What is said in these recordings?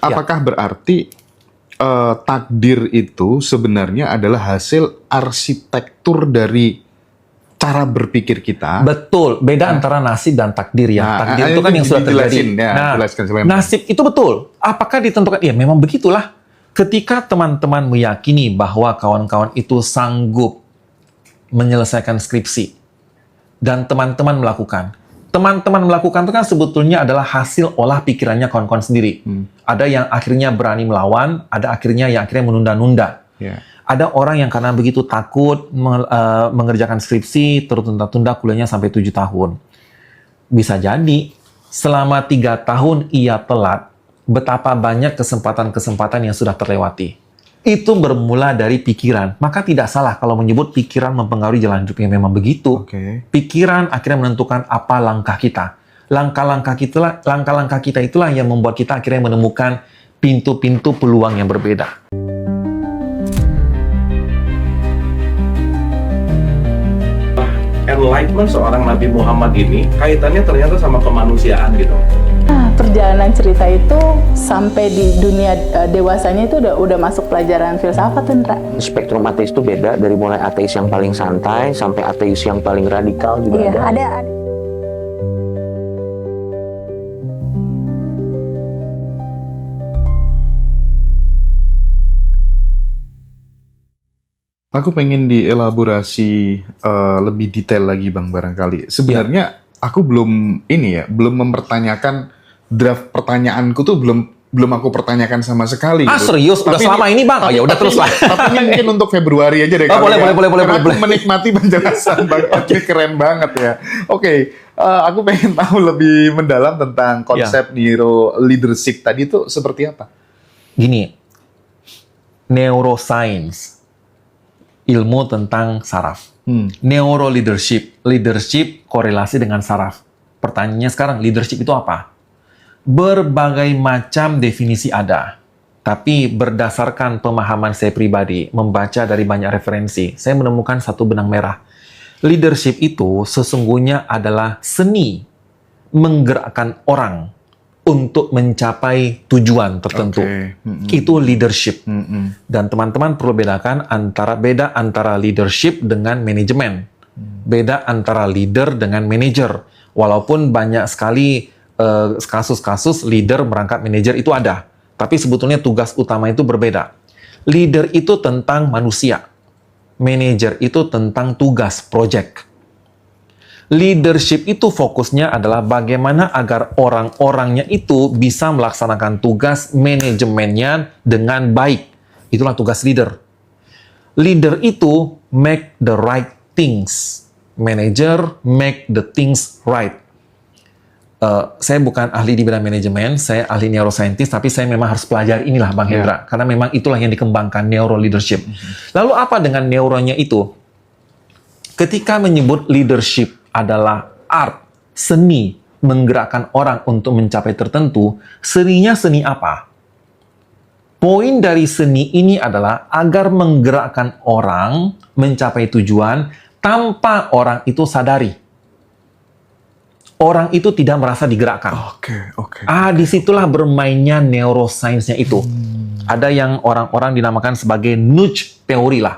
Apakah berarti takdir itu sebenarnya adalah hasil arsitektur dari cara berpikir kita? Betul, beda antara nasib dan takdir ya. Takdir itu kan yang sudah terjadi. Nasib itu betul. Apakah ditentukan? Ya, memang begitulah. Ketika teman-teman meyakini bahwa kawan-kawan itu sanggup menyelesaikan skripsi dan teman-teman melakukan. Teman-teman melakukan itu kan sebetulnya adalah hasil olah pikirannya kawan-kawan sendiri. Ada yang akhirnya berani melawan, ada akhirnya yang akhirnya menunda-nunda. Ada orang yang karena begitu takut mengerjakan skripsi, tertunda-tunda kuliahnya sampai 7 tahun. Bisa jadi, selama 3 tahun ia telat, betapa banyak kesempatan-kesempatan yang sudah terlewati. Itu bermula dari pikiran. Maka tidak salah kalau menyebut pikiran mempengaruhi jalan hidupnya. Memang begitu. Pikiran akhirnya menentukan apa langkah kita. Langkah-langkah kita itulah yang membuat kita akhirnya menemukan pintu-pintu peluang yang berbeda. Enlightenment seorang Nabi Muhammad ini kaitannya ternyata sama kemanusiaan gitu. Nah, perjalanan cerita itu sampai di dunia dewasanya itu udah masuk pelajaran filsafat, Indra. Spektrum ateis itu beda, dari mulai ateis yang paling santai sampai ateis yang paling radikal juga ada. Aku pengen dielaborasi lebih detail lagi, Bang, barangkali. Sebenarnya aku belum mempertanyakan draft pertanyaanku tuh belum aku pertanyakan sama sekali. Serius? Udah selama ini, Bang? Ya udah terus lah. Tapi ini mungkin untuk Februari aja deh. Boleh. Aku menikmati penjelasan Bang. Ini keren banget ya. Oke, aku pengen tahu lebih mendalam tentang konsep neuro leadership tadi itu seperti apa? Gini, neuroscience, ilmu tentang saraf. Neuro leadership korelasi dengan saraf. Pertanyaannya sekarang, leadership itu apa? Berbagai macam definisi ada. Tapi berdasarkan pemahaman saya pribadi, membaca dari banyak referensi, saya menemukan satu benang merah. Leadership itu sesungguhnya adalah seni menggerakkan orang untuk mencapai tujuan tertentu. Itu leadership. Dan teman-teman perlu bedakan antara leadership dengan manajemen. Beda antara leader dengan manager. Walaupun banyak sekali kasus-kasus leader merangkap manajer itu ada. Tapi sebetulnya tugas utama itu berbeda. Leader itu tentang manusia. Manajer itu tentang tugas, project. Leadership itu fokusnya adalah bagaimana agar orang-orangnya itu bisa melaksanakan tugas manajemennya dengan baik. Itulah tugas leader. Leader itu make the right things. Manager make the things right. Saya bukan ahli di bidang manajemen, saya ahli neuroscientist, tapi saya memang harus pelajari inilah Bang Hendra. Karena memang itulah yang dikembangkan, neuro leadership. Lalu apa dengan neuronya itu? Ketika menyebut leadership adalah art, seni, menggerakkan orang untuk mencapai tertentu, seninya seni apa? Poin dari seni ini adalah agar menggerakkan orang mencapai tujuan tanpa orang itu sadari. Orang itu tidak merasa digerakkan. Disitulah bermainnya neuroscience-nya itu. Ada yang orang-orang dinamakan sebagai nudge teori lah.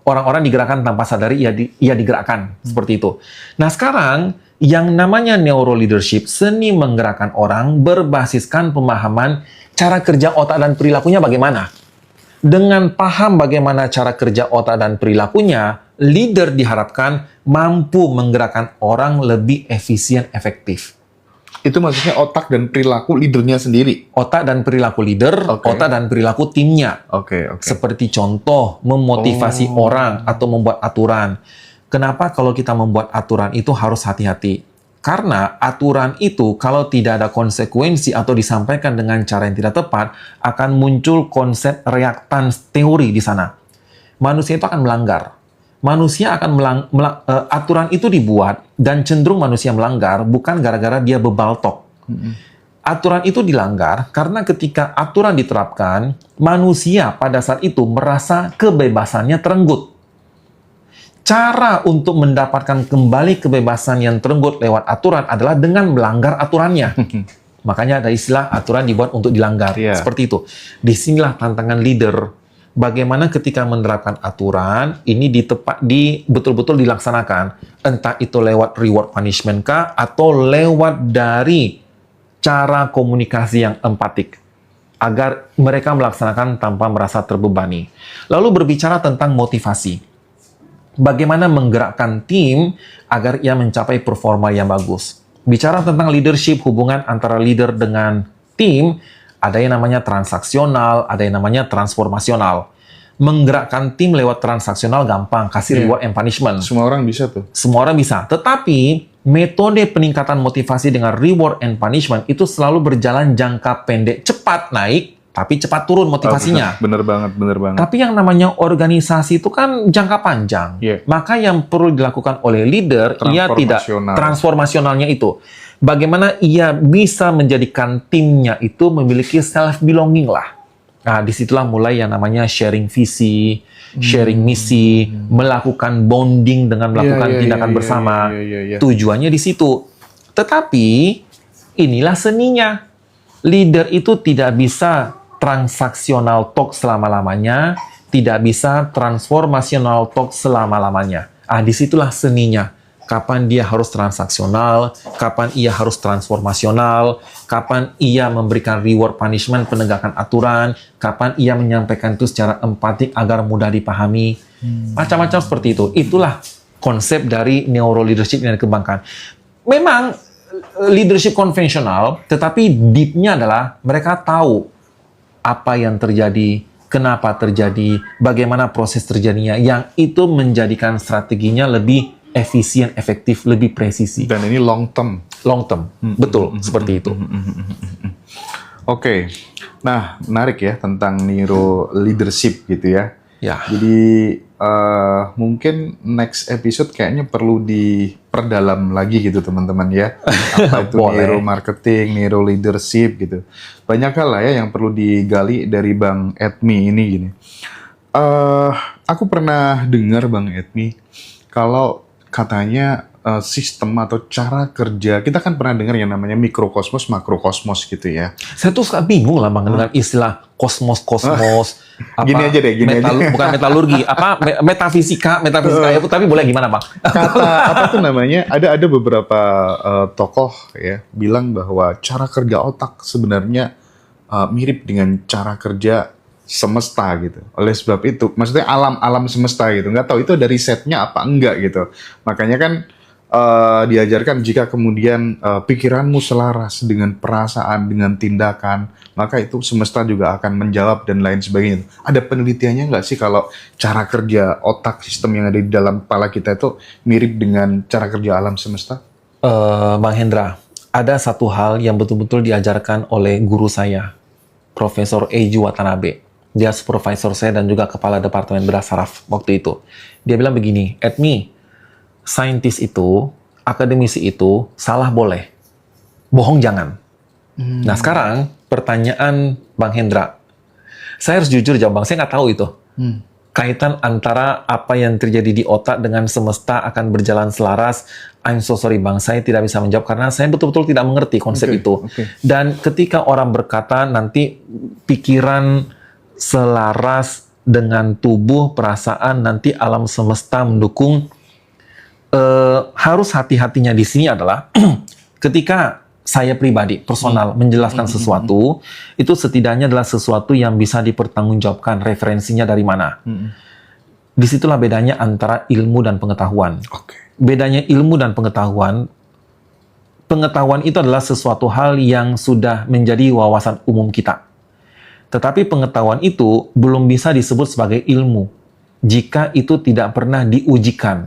Orang-orang digerakkan tanpa sadari, ia digerakkan. Seperti itu. Nah sekarang, yang namanya neuro leadership, seni menggerakkan orang berbasiskan pemahaman cara kerja otak dan perilakunya bagaimana. Dengan paham bagaimana cara kerja otak dan perilakunya, leader diharapkan mampu menggerakkan orang lebih efisien, efektif. Itu maksudnya otak dan perilaku leadernya sendiri? Otak dan perilaku leader, otak dan perilaku timnya. Seperti contoh, memotivasi orang atau membuat aturan. Kenapa kalau kita membuat aturan itu harus hati-hati? Karena aturan itu kalau tidak ada konsekuensi atau disampaikan dengan cara yang tidak tepat, akan muncul konsep reaktans teori di sana. Manusia itu akan melanggar. Manusia akan aturan itu dibuat dan cenderung manusia melanggar bukan gara-gara dia bebaltok. Aturan itu dilanggar karena ketika aturan diterapkan, manusia pada saat itu merasa kebebasannya terenggut. Cara untuk mendapatkan kembali kebebasan yang terenggut lewat aturan adalah dengan melanggar aturannya. Makanya ada istilah aturan dibuat untuk dilanggar. Iya. Seperti itu. Disinilah tantangan leader. Bagaimana ketika menerapkan aturan, ini betul-betul dilaksanakan. Entah itu lewat reward punishment kah, atau lewat dari cara komunikasi yang empatik. Agar mereka melaksanakan tanpa merasa terbebani. Lalu berbicara tentang motivasi. Bagaimana menggerakkan tim agar ia mencapai performa yang bagus. Bicara tentang leadership, hubungan antara leader dengan tim, ada yang namanya transaksional, ada yang namanya transformasional. Menggerakkan tim lewat transaksional gampang, kasih reward and punishment. Semua orang bisa tuh. Semua orang bisa. Tetapi, metode peningkatan motivasi dengan reward and punishment itu selalu berjalan jangka pendek. Cepat naik, tapi cepat turun motivasinya. Bener banget. Tapi yang namanya organisasi itu kan jangka panjang. Iya. Maka yang perlu dilakukan oleh leader, ia tidak Transformasional. transformasionalnya itu. Bagaimana ia bisa menjadikan timnya itu memiliki self-belonging lah. Nah, disitulah mulai yang namanya sharing visi, sharing misi, melakukan bonding dengan melakukan tindakan bersama. Iya. Tujuannya di situ. Tetapi, inilah seninya. Leader itu tidak bisa transaksional talk selama-lamanya, tidak bisa transformasional talk selama-lamanya. Disitulah seninya. Kapan dia harus transaksional, kapan ia harus transformasional, kapan ia memberikan reward punishment, penegakan aturan, kapan ia menyampaikan itu secara empatik agar mudah dipahami. Macam-macam seperti itu. Itulah konsep dari neuro leadership yang dikembangkan. Memang leadership konvensional, tetapi deep-nya adalah mereka tahu apa yang terjadi, kenapa terjadi, bagaimana proses terjadinya, yang itu menjadikan strateginya lebih efisien, efektif, lebih presisi. Dan ini long term. Long term, betul, seperti itu. Oke. Nah, menarik ya tentang neuro leadership gitu ya. Ya. Jadi mungkin next episode kayaknya perlu diperdalam lagi gitu teman-teman ya. Apa itu Boleh. neuro marketing, neuro leadership gitu. Banyak hal lah ya yang perlu digali dari Bang Edmi ini gini. Aku pernah dengar Bang Edmi kalau katanya sistem atau cara kerja, kita kan pernah dengar yang namanya mikrokosmos, makrokosmos gitu ya. Saya tuh suka bingung lah Bang dengan istilah kosmos, Gini aja deh, gini aja. bukan metalurgi, metafisika ya, tapi boleh gimana Bang? Kata apa tuh namanya? Ada beberapa tokoh ya bilang bahwa cara kerja otak sebenarnya mirip dengan cara kerja semesta gitu. Oleh sebab itu, maksudnya alam semesta gitu. Nggak tahu itu dari setnya apa enggak gitu. Makanya kan diajarkan jika kemudian pikiranmu selaras dengan perasaan, dengan tindakan, maka itu semesta juga akan menjawab dan lain sebagainya. Ada penelitiannya nggak sih kalau cara kerja otak sistem yang ada di dalam kepala kita itu mirip dengan cara kerja alam semesta? Bang Hendra, ada satu hal yang betul-betul diajarkan oleh guru saya, Profesor Eiji Watanabe. Dia supervisor saya dan juga kepala departemen bedah saraf waktu itu. Dia bilang begini, Edmi, saintis itu, akademisi itu, salah boleh, bohong jangan. Nah sekarang, pertanyaan Bang Hendra. Saya harus jujur jawab Bang, saya nggak tahu itu. Kaitan antara apa yang terjadi di otak dengan semesta akan berjalan selaras. I'm so sorry Bang, saya tidak bisa menjawab karena saya betul-betul tidak mengerti konsep itu. Dan ketika orang berkata nanti pikiran selaras dengan tubuh, perasaan, nanti alam semesta mendukung. Harus hati-hatinya di sini adalah ketika saya pribadi, personal, menjelaskan sesuatu, itu setidaknya adalah sesuatu yang bisa dipertanggungjawabkan, referensinya dari mana. Disitulah bedanya antara ilmu dan pengetahuan. Bedanya ilmu dan pengetahuan itu adalah sesuatu hal yang sudah menjadi wawasan umum kita. Tetapi pengetahuan itu belum bisa disebut sebagai ilmu jika itu tidak pernah diujikan.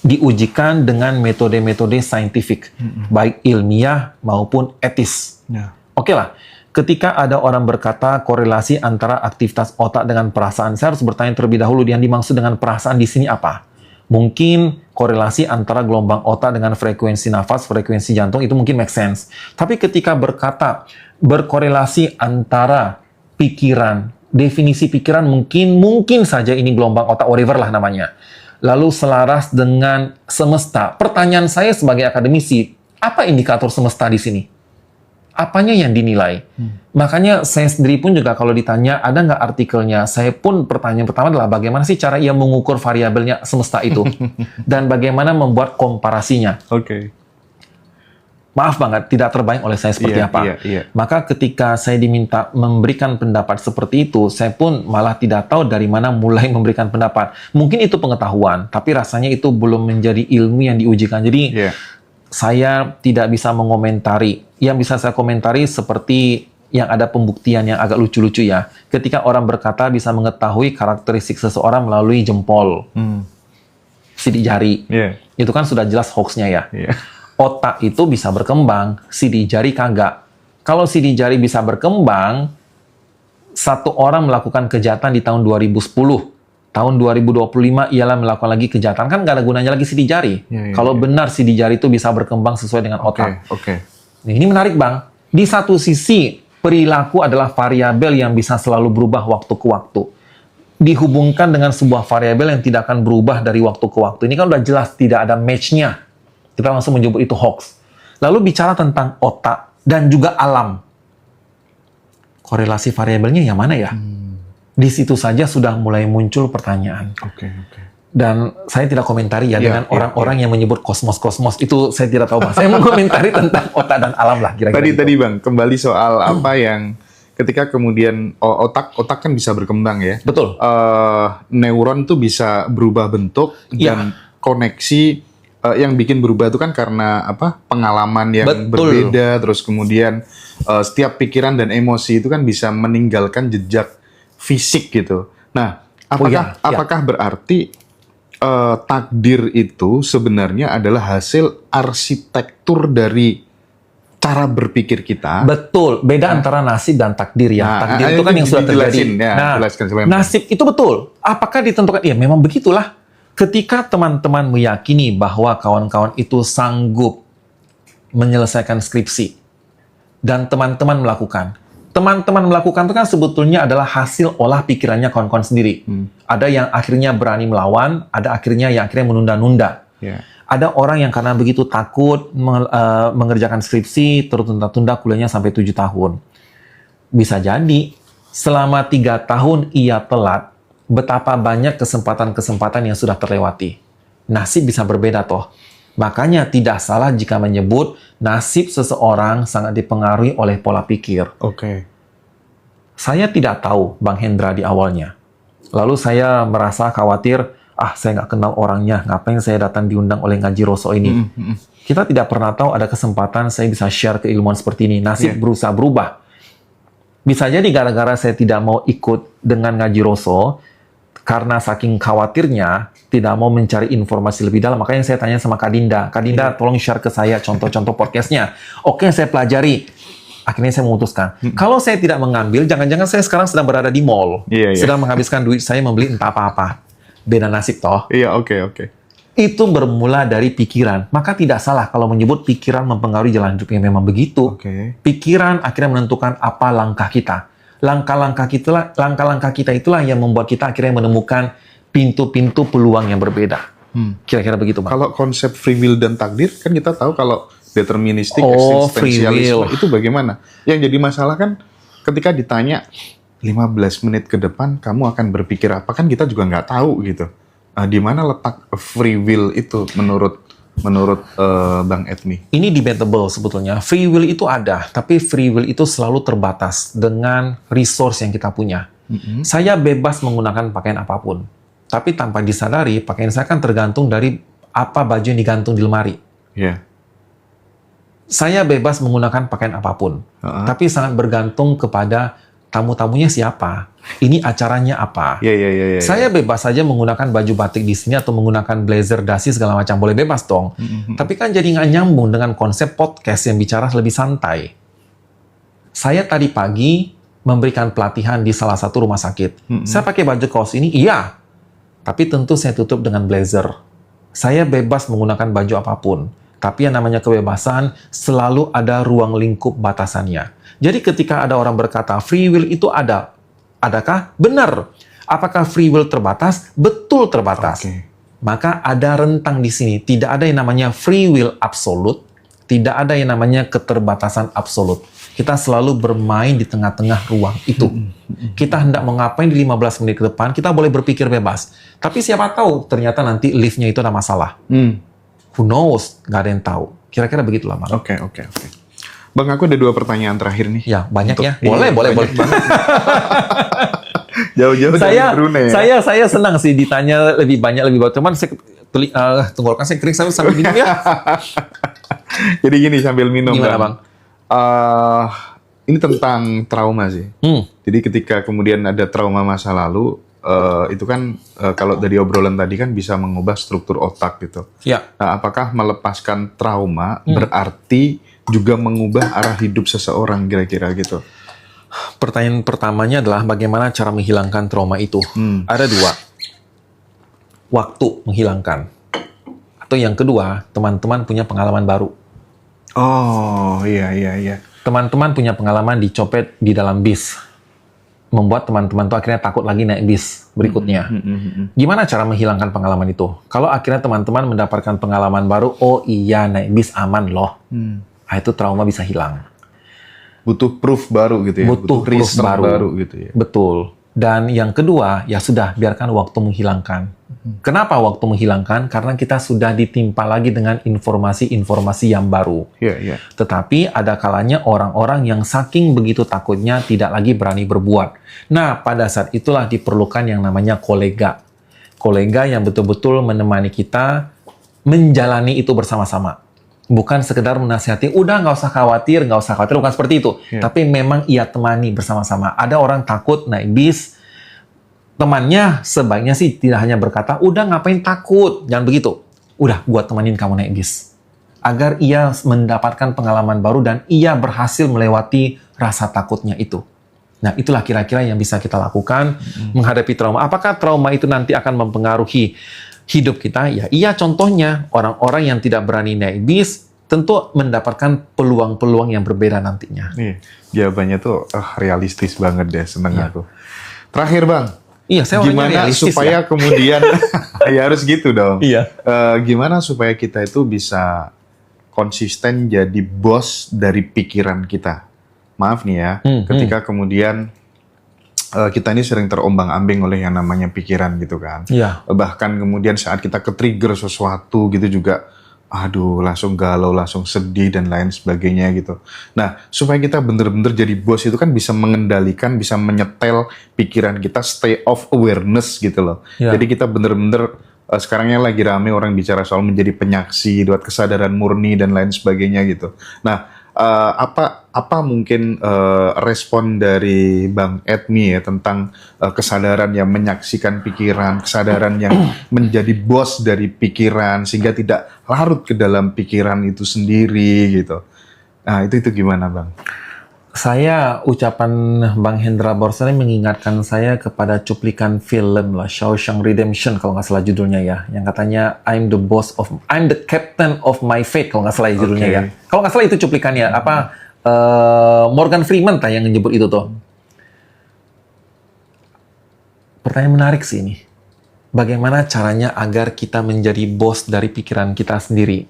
Diujikan dengan metode-metode saintifik, baik ilmiah maupun etis. Oke lah, ketika ada orang berkata korelasi antara aktivitas otak dengan perasaan, saya harus bertanya terlebih dahulu yang dimaksud dengan perasaan di sini apa? Mungkin korelasi antara gelombang otak dengan frekuensi nafas, frekuensi jantung itu mungkin make sense. Tapi ketika berkata berkorelasi antara pikiran, definisi pikiran mungkin saja ini gelombang otak, whatever lah namanya. Lalu selaras dengan semesta. Pertanyaan saya sebagai akademisi, apa indikator semesta di sini? Apanya yang dinilai? Makanya saya sendiri pun juga kalau ditanya ada nggak artikelnya, saya pun pertanyaan pertama adalah bagaimana sih cara ia mengukur variabelnya semesta itu dan bagaimana membuat komparasinya. Oke. Maaf banget, tidak terbayang oleh saya seperti Iya, apa. iya. Maka ketika saya diminta memberikan pendapat seperti itu, saya pun malah tidak tahu dari mana mulai memberikan pendapat. Mungkin itu pengetahuan, tapi rasanya itu belum menjadi ilmu yang diujikan. Jadi Iya. saya tidak bisa mengomentari. Yang bisa saya komentari seperti yang ada pembuktian yang agak lucu-lucu ya. Ketika orang berkata bisa mengetahui karakteristik seseorang melalui jempol, sidik jari. Iya. Itu kan sudah jelas hoaxnya ya. Iya. Otak itu bisa berkembang, sidik jari kagak. Kalau sidik jari bisa berkembang, satu orang melakukan kejahatan di tahun 2010, tahun 2025 ialah melakukan lagi kejahatan, kan nggak ada gunanya lagi sidik jari. Iya, iya, Kalau iya. benar sidik jari itu bisa berkembang sesuai dengan Oke, otak. oke. Nah, ini menarik Bang. Di satu sisi, perilaku adalah variabel yang bisa selalu berubah waktu ke waktu. Dihubungkan dengan sebuah variabel yang tidak akan berubah dari waktu ke waktu. Ini kan udah jelas tidak ada match-nya. Kita langsung menyebut itu hoax. Lalu bicara tentang otak dan juga alam. Korelasi variabelnya yang mana ya? Di situ saja sudah mulai muncul pertanyaan. Oke, oke. Dan saya tidak komentari ya Iya, dengan iya, orang-orang yang menyebut kosmos-kosmos. Itu saya tidak tahu, Bang. Saya mau komentari tentang otak dan alam lah kira-kira. Tadi gitu. Bang, kembali soal apa yang ketika kemudian otak kan bisa berkembang ya. Betul. Neuron tuh bisa berubah bentuk dan koneksi yang bikin berubah itu kan karena apa? Pengalaman yang Betul. berbeda, terus kemudian setiap pikiran dan emosi itu kan bisa meninggalkan jejak fisik gitu. Nah, apakah berarti takdir itu sebenarnya adalah hasil arsitektur dari cara berpikir kita? Betul, beda antara nasib dan takdir ya. Nah, Takdir itu kan yang sudah terjadi. dijelasin, ya, jelaskan sebenarnya. Nasib itu betul. Apakah ditentukan? Ya, memang begitulah. Ketika teman-teman meyakini bahwa kawan-kawan itu sanggup menyelesaikan skripsi dan teman-teman melakukan. Teman-teman melakukan itu kan sebetulnya adalah hasil olah pikirannya kawan-kawan sendiri. Ada yang akhirnya berani melawan, ada akhirnya yang akhirnya menunda-nunda. Ya. Ada orang yang karena begitu takut mengerjakan skripsi, tertunda-tunda kuliahnya sampai 7 tahun. Bisa jadi, selama 3 tahun ia telat, betapa banyak kesempatan-kesempatan yang sudah terlewati. Nasib bisa berbeda toh. Makanya tidak salah jika menyebut nasib seseorang sangat dipengaruhi oleh pola pikir. Oke. Saya tidak tahu Bang Hendra di awalnya. Lalu saya merasa khawatir, saya nggak kenal orangnya, ngapain saya datang diundang oleh Ngaji Roso ini. Kita tidak pernah tahu ada kesempatan saya bisa share keilmuan seperti ini. Nasib berusaha berubah. Bisa jadi gara-gara saya tidak mau ikut dengan Ngaji Roso, karena saking khawatirnya, tidak mau mencari informasi lebih dalam. Makanya saya tanya sama Kak Dinda. Kak Dinda, tolong share ke saya contoh-contoh podcastnya. Oke, saya pelajari. Akhirnya saya memutuskan. Kalau saya tidak mengambil, jangan-jangan saya sekarang sedang berada di mall. Iya. Sedang menghabiskan duit saya membeli entah apa-apa. Beda nasib toh. Iya, oke. Itu bermula dari pikiran. Maka tidak salah kalau menyebut pikiran mempengaruhi jalan hidupnya. Memang begitu. Oke. Pikiran akhirnya menentukan apa langkah kita. Langkah-langkah kita itulah yang membuat kita akhirnya menemukan pintu-pintu peluang yang berbeda. Kira-kira begitu, Bang. Kalau konsep free will dan takdir, kan kita tahu kalau deterministik, free will. eksistensialisme itu bagaimana? Yang jadi masalah kan ketika ditanya 15 menit ke depan kamu akan berpikir apa, kan kita juga nggak tahu gitu. Di mana letak free will itu menurut Bang Edmi? Ini debatable sebetulnya. Free will itu ada, tapi free will itu selalu terbatas dengan resource yang kita punya. Saya bebas menggunakan pakaian apapun. Tapi tanpa disadari, pakaian saya kan tergantung dari apa baju yang digantung di lemari. Ya. Saya bebas menggunakan pakaian apapun. Tapi sangat bergantung kepada tamu-tamunya siapa. Ini acaranya apa. Ya. Saya bebas saja menggunakan baju batik di sini atau menggunakan blazer, dasi, segala macam. Boleh bebas dong. Tapi kan jadi nggak nyambung dengan konsep podcast yang bicara lebih santai. Saya tadi pagi memberikan pelatihan di salah satu rumah sakit. Saya pakai baju kaos ini, iya. Tapi tentu saya tutup dengan blazer. Saya bebas menggunakan baju apapun. Tapi yang namanya kebebasan selalu ada ruang lingkup batasannya. Jadi ketika ada orang berkata free will itu ada. Adakah? Benar. Apakah free will terbatas? Betul terbatas. Oke. Maka ada rentang di sini. Tidak ada yang namanya free will absolut. Tidak ada yang namanya keterbatasan absolut. kita selalu bermain di tengah-tengah ruang itu. Kita hendak mau ngapain di 15 menit ke depan, kita boleh berpikir bebas. Tapi siapa tahu ternyata nanti liftnya itu ada masalah. Who knows? Nggak ada yang tahu. Kira-kira begitulah, Bang. Oke. Bang, aku ada 2 pertanyaan terakhir nih. Ya, banyak ya. Iya, Boleh. banyak banget. Jauh-jauh dari Brunei ya. Saya senang sih ditanya lebih banyak, lebih banyak. Cuman tenggorokan saya kering sambil minum ya. Jadi gini sambil minum. Gimana, Bang? Ini tentang trauma sih. Jadi ketika kemudian ada trauma masa lalu, itu kan kalau dari obrolan tadi kan bisa mengubah struktur otak gitu. Ya. Nah, apakah melepaskan trauma berarti juga mengubah arah hidup seseorang kira-kira gitu? Pertanyaan pertamanya adalah bagaimana cara menghilangkan trauma itu. Ada 2. Waktu menghilangkan. Atau yang kedua, teman-teman punya pengalaman baru. Oh, iya. Teman-teman punya pengalaman dicopet di dalam bis. Membuat teman-teman tuh akhirnya takut lagi naik bis berikutnya. Gimana cara menghilangkan pengalaman itu? Kalau akhirnya teman-teman mendapatkan pengalaman baru, oh iya naik bis aman loh. Itu trauma bisa hilang. Butuh proof baru gitu ya. Butuh proof reason baru gitu ya. Betul. Dan yang kedua, ya sudah, biarkan waktu menghilangkan. Kenapa waktu menghilangkan? Karena kita sudah ditimpa lagi dengan informasi-informasi yang baru. Iya. Tetapi ada kalanya orang-orang yang saking begitu takutnya tidak lagi berani berbuat. Nah, pada saat itulah diperlukan yang namanya kolega. Kolega yang betul-betul menemani kita menjalani itu bersama-sama. Bukan sekedar menasihati, udah nggak usah khawatir, bukan seperti itu. Tapi memang ia temani bersama-sama. Ada orang takut naik bis, temannya sebaiknya sih tidak hanya berkata, udah ngapain takut, jangan begitu. Udah, gua temanin kamu naik bis. Agar ia mendapatkan pengalaman baru dan ia berhasil melewati rasa takutnya itu. Nah, itulah kira-kira yang bisa kita lakukan menghadapi trauma. Apakah trauma itu nanti akan mempengaruhi hidup kita? Ya, iya, contohnya orang-orang yang tidak berani naik bis tentu mendapatkan peluang-peluang yang berbeda nantinya. Iya, jawabannya tuh realistis banget deh, seneng aku. Terakhir, Bang. Iya, saya gimana supaya kemudian ya harus gitu dong. Iya. Gimana supaya kita itu bisa konsisten jadi bos dari pikiran kita? Maaf nih ya, ketika kemudian kita ini sering terombang-ambing oleh yang namanya pikiran gitu kan. Iya. Bahkan kemudian saat kita ke-trigger sesuatu gitu juga, aduh langsung galau, langsung sedih dan lain sebagainya gitu. Nah, supaya kita bener-bener jadi bos itu kan bisa mengendalikan, bisa menyetel pikiran kita, stay of awareness gitu loh. Ya. Jadi kita bener-bener, sekarangnya lagi rame orang bicara soal menjadi penyaksi, buat kesadaran murni dan lain sebagainya gitu. Nah, apa mungkin respon dari Bang Edmi ya tentang kesadaran yang menyaksikan pikiran, kesadaran yang menjadi bos dari pikiran sehingga tidak larut ke dalam pikiran itu sendiri gitu. Nah, itu gimana, Bang? Saya, ucapan Bang Hendra Borsari mengingatkan saya kepada cuplikan film lah, Shawshank Redemption kalau nggak salah judulnya ya, yang katanya I'm the captain of my fate kalau nggak salah judulnya ya. Kalau nggak salah itu cuplikannya, Morgan Freeman yang menyebut itu tuh. Pertanyaan menarik sih ini. Bagaimana caranya agar kita menjadi bos dari pikiran kita sendiri?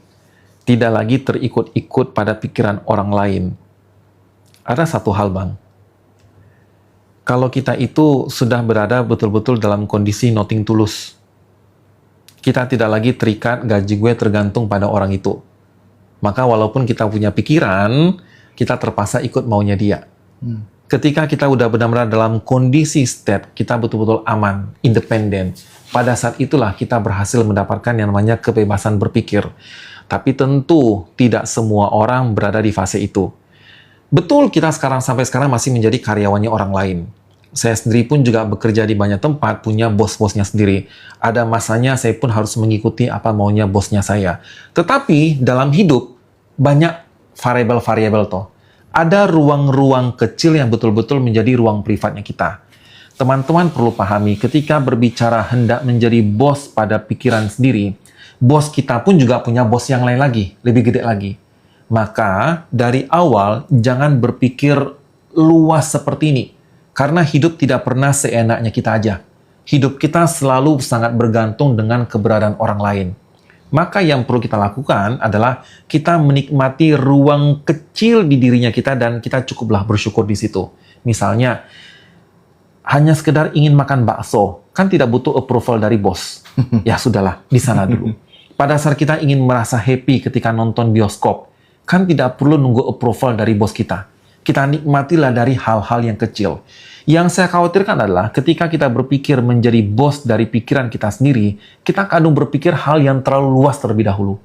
Tidak lagi terikut-ikut pada pikiran orang lain. Ada satu hal, Bang. Kalau kita itu sudah berada betul-betul dalam kondisi nothing tulus, kita tidak lagi terikat gaji gue tergantung pada orang itu. Maka walaupun kita punya pikiran, kita terpaksa ikut maunya dia. Ketika kita udah benar-benar dalam kondisi state, kita betul-betul aman, independen. Pada saat itulah kita berhasil mendapatkan yang namanya kebebasan berpikir. Tapi tentu tidak semua orang berada di fase itu. Betul, kita sampai sekarang masih menjadi karyawannya orang lain. Saya sendiri pun juga bekerja di banyak tempat, punya bos-bosnya sendiri. Ada masanya saya pun harus mengikuti apa maunya bosnya saya. Tetapi dalam hidup, banyak variabel-variabel toh. Ada ruang-ruang kecil yang betul-betul menjadi ruang privatnya kita. Teman-teman perlu pahami, ketika berbicara hendak menjadi bos pada pikiran sendiri, bos kita pun juga punya bos yang lain lagi, lebih gede lagi. Maka dari awal jangan berpikir luas seperti ini. Karena hidup tidak pernah seenaknya kita aja. Hidup kita selalu sangat bergantung dengan keberadaan orang lain. Maka yang perlu kita lakukan adalah kita menikmati ruang kecil di dirinya kita dan kita cukuplah bersyukur di situ. Misalnya, hanya sekedar ingin makan bakso, kan tidak butuh approval dari bos. Ya sudahlah, di sana dulu. Pada saat kita ingin merasa happy ketika nonton bioskop, kan tidak perlu nunggu approval dari bos kita. Kita nikmatilah dari hal-hal yang kecil. Yang saya khawatirkan adalah ketika kita berpikir menjadi bos dari pikiran kita sendiri, kita kadang berpikir hal yang terlalu luas terlebih dahulu.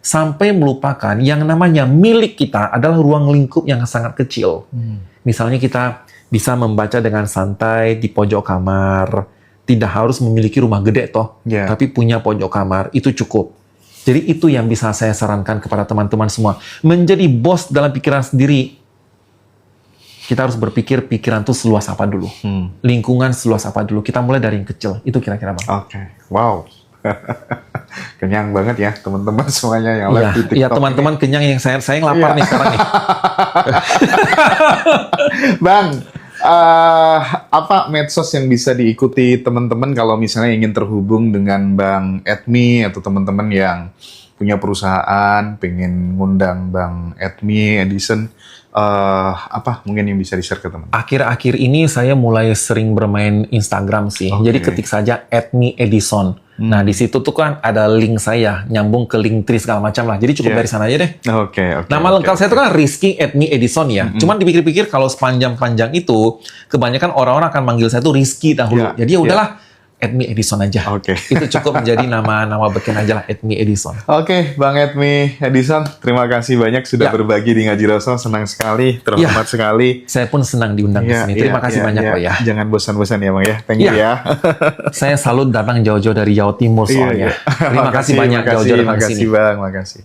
Sampai melupakan yang namanya milik kita adalah ruang lingkup yang sangat kecil. Misalnya kita bisa membaca dengan santai di pojok kamar, tidak harus memiliki rumah gede toh, tapi punya pojok kamar, itu cukup. Jadi itu yang bisa saya sarankan kepada teman-teman semua. Menjadi bos dalam pikiran sendiri, kita harus berpikir pikiran itu seluas apa dulu. Lingkungan seluas apa dulu. Kita mulai dari yang kecil. Itu kira-kira, Bang. Oke. Wow. Kenyang banget ya teman-teman semuanya yang live di TikTok. Iya, teman-teman kenyang, yang saya lapar nih sekarang nih. Bang, apa medsos yang bisa diikuti teman-teman kalau misalnya ingin terhubung dengan Bang Edmi atau teman-teman yang punya perusahaan, pengen ngundang Bang Edmi Edison, apa mungkin yang bisa di-share ke teman? Akhir-akhir ini saya mulai sering bermain Instagram sih. Jadi ketik saja @me Edison. Nah, di situ tuh kan ada link saya, nyambung ke Linktree segala macam lah. Jadi cukup dari sana aja deh. Nama lengkap saya tuh kan Rizky @me Edison ya. Cuman dipikir-pikir kalau sepanjang-panjang itu, kebanyakan orang-orang akan manggil saya tuh Rizky dahulu. Jadi ya udahlah, @me Edison aja. Itu cukup menjadi nama beken aja lah, @me Edison. Bang Edmi Edison, terima kasih banyak sudah berbagi di Ngaji Rasul. Senang sekali, terhormat sekali. Saya pun senang diundang ke sini. Terima kasih banyak Pak ya. Jangan bosan-bosan ya Bang ya. Thank you ya. Saya selalu datang jauh-jauh dari Jawa Timur soalnya. Terima kasih banyak jauh-jauh datang ke sini. Terima kasih Bang, makasih.